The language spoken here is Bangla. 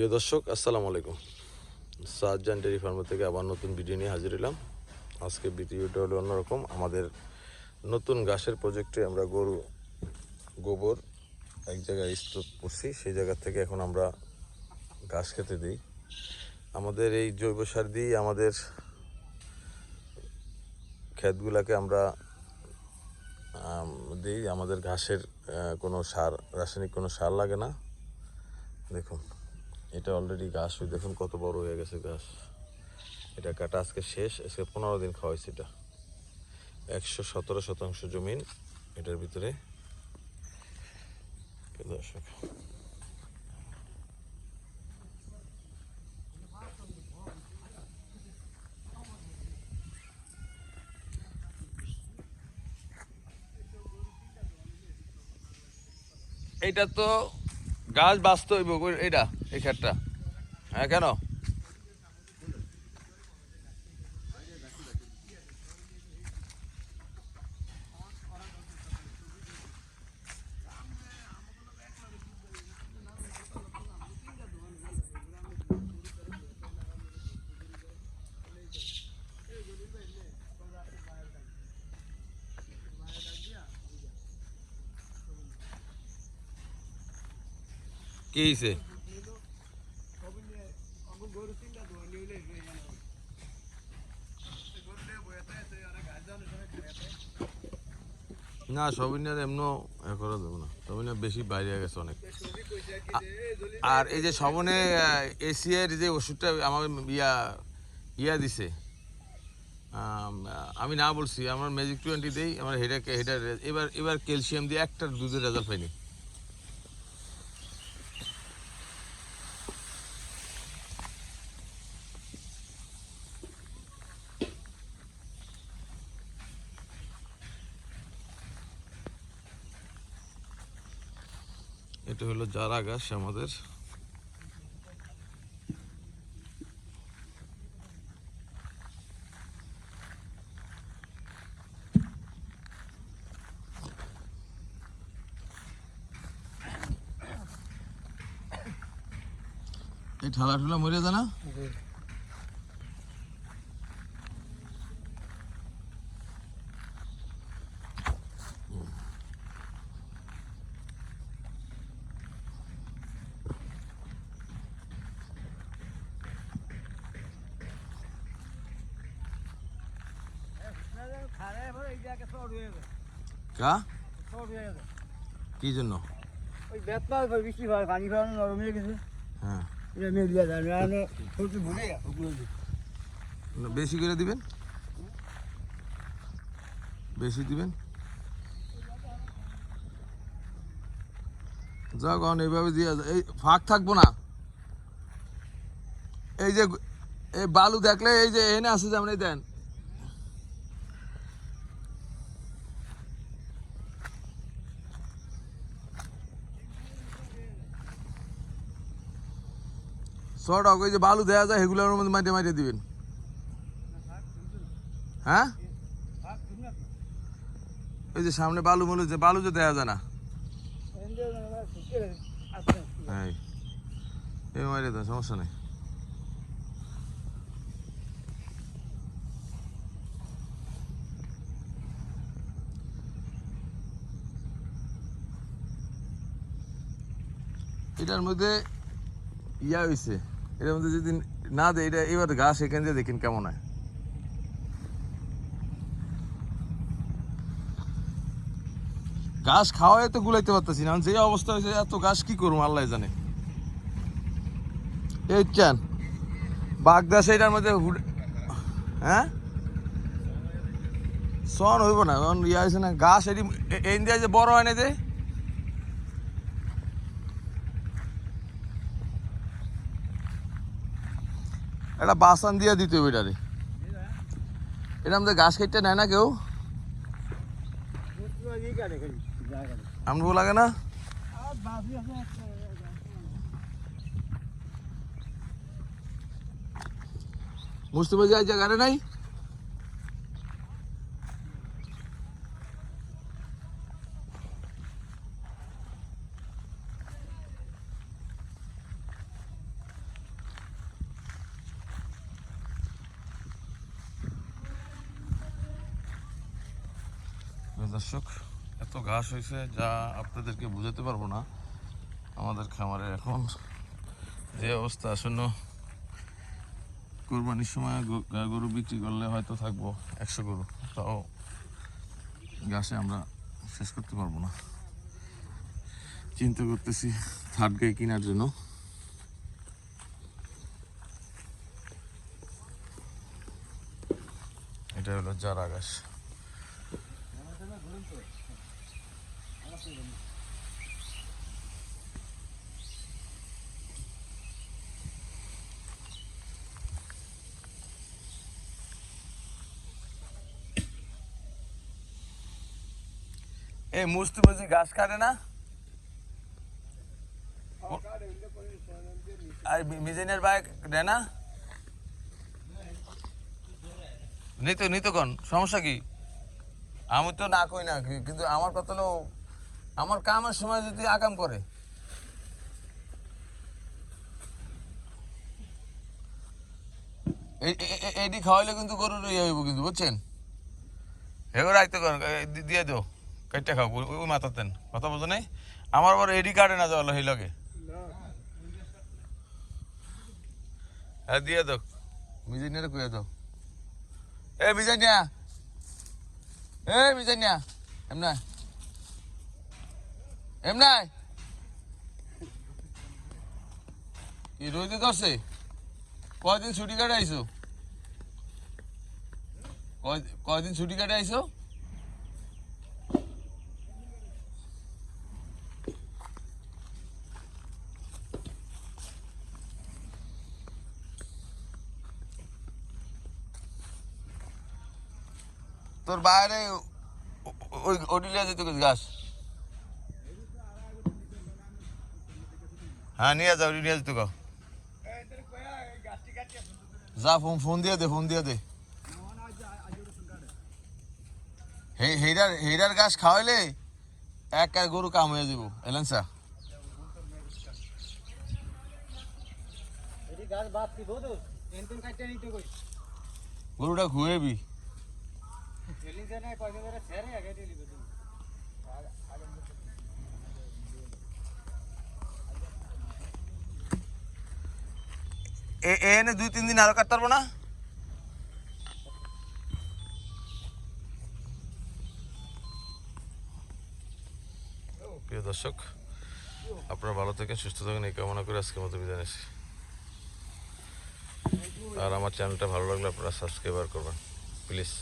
প্রিয় দর্শক, আসসালামু আলাইকুম। শাহজাহান ডেয়ারি ফার্ম থেকে আবার নতুন ভিডিও নিয়ে হাজির হলাম। আজকে ভিডিওটা হলো অন্যরকম। আমাদের নতুন ঘাসের প্রজেক্টে আমরা গরু গোবর এক জায়গায় স্টোর করছি, সেই জায়গা থেকে এখন আমরা ঘাস খেতে দিই। আমাদের এই জৈব সার দিয়ে আমাদের ক্ষেতগুলোকে আমরা দিই। আমাদের ঘাসের কোনো সার, রাসায়নিক কোনো সার লাগে না। দেখুন, এটা অলরেডি ঘাস, দেখুন কত বড় হয়ে গেছে ঘাস। এটা কাটা আজকে শেষ, আজকে 15 দিন খাওয়াইছে। এটা 117% জমিন এটার ভিতরে। দর্শক, এইটা তো গাছ বাঁচতে হইব। এইটা এই ক্ষেতটা, হ্যাঁ কেন কি হয়েছে? না, সবিনার এমনও করা যাবে না। সবিনা বেশি বাইরে গেছে অনেক। আর এই যে সবনে এশিয়ার যে ওষুধটা আমার ইয়া দিছে, আমি না বলছি, আমার ম্যাজিক 20 দেই। আমার হেডাকে হেডার এবার ক্যালসিয়াম দিয়ে একটা দুধের রেজাল্ট পাইনি। এটা হলো জারা ঘাস আমাদের। এই ঠালা ঠুলা মরে যায় না? কি জন্য? ওই বেতনা বৃষ্টি হয়, পানি ফানি নরম হয়ে গেছে। হ্যাঁ, এটা মেঘলা যায় না, ভুলে বেশি করে দিবেন, বেশি দিবেন। যাও কারণ এইভাবে দিয়ে এই ফাঁক থাকবো না। এই যে এই বালু দেখলে এই যে এনে আছে, যেমন এই দেন, শর্ট হোক, ওই যে বালু দেওয়া যায় সেগুলোর মধ্যে মাইটে মাইটে দিবেন। হ্যাঁ, ওই যে সামনে বালু মলু, যে বালু যে দেওয়া যায় না, হ্যাঁ এই মাইরে দেন, সমস্যা নেই। এটার মধ্যে ইয়া হয়েছে, এটার মধ্যে যদি না দেয়, এটা এবার ঘাস এখান দিয়ে দেখেন কেমন হয়। ঘাস খাওয়াই তো গুলাইতে পারতেছি না, যে অবস্থা হয়েছে, এত ঘাস কি করবো আল্লাহ জানে। এই চান বাগদা সেইটার মধ্যে, হ্যাঁ সন হইব না, কারণ ইয়া হয়েছে না ঘাস। এটি ইন্ডিয়া যে বড় হয় না, যে একটা বাসান দিয়ে দিতে হবে এটারে। এটা আমাদের ঘাস খেতে নেয় না কেউ, আমগো লাগে না। বুঝতে পারছি এই জায়গাটা নাই। দর্শক, এত ঘাস হয়েছে যা আপনাদেরকে বোঝাতে পারবো না। আমাদের খামারে এখন যে অবস্থা, আসন্ন কোরবানির সময় গরু বিক্রি করলে হয়তো থাকবো 100 গরু, তাও ঘাসে আমরা শেষ করতে পারবো না। চিন্তা করতেছি থার্ড গাই কেনার জন্য। এটা হলো জারা ঘাস। এই মুস্তি বুঝি ঘাস কাটে না? আর মিজানের বাইক দেয় না? নিতে কোন সমস্যা কি? আমি তো না কই না, কিন্তু আমার কথা হলো আমার কামের সময় যদি আকাম করে, এইটি খাওয়াইলে কিন্তু গরুর ইয়ে হইব কিন্তু, বুঝছেন? এগুলো রাখতে করেন, দিয়ে দাও কাইটা খাও ওই মাথাতেন, কথা বোঝো নাই? আমার আবার এডি কার্ডে না যাওয়ালো সেই লগে। হ্যাঁ দিয়ে দাও, মিজানিয়া কইয়া দাও। মিজানিয়া, মিজানিয়া এমনা এমনাই কি রোদে ধরছে? কয়দিন ছুটি কাটে আইছো? কয়দিন ছুটি কাটে আইছো? তোর বাইরে ওই ওডিলিয়া যেতে গাছ, হ্যাঁ নিয়ে যাও, নিয়ে যেতে গো। যা ফোন দিয়ে দে। হেইরার গাছ খাওয়াইলে এক গরু কাম হয়ে যাব, এলেন স্যার। গরুটা ঘুয়েবি এনে 2-3 দিন আরো কাটতে পারবো না? প্রিয় দর্শক, আপনারা ভালো থাকেন, সুস্থ থাকেন, এই কামনা করে আজকের মতো বিদায় নিচ্ছি। আর আমার চ্যানেলটা ভালো লাগলে আপনারা সাবস্ক্রাইব করবেন প্লিজ।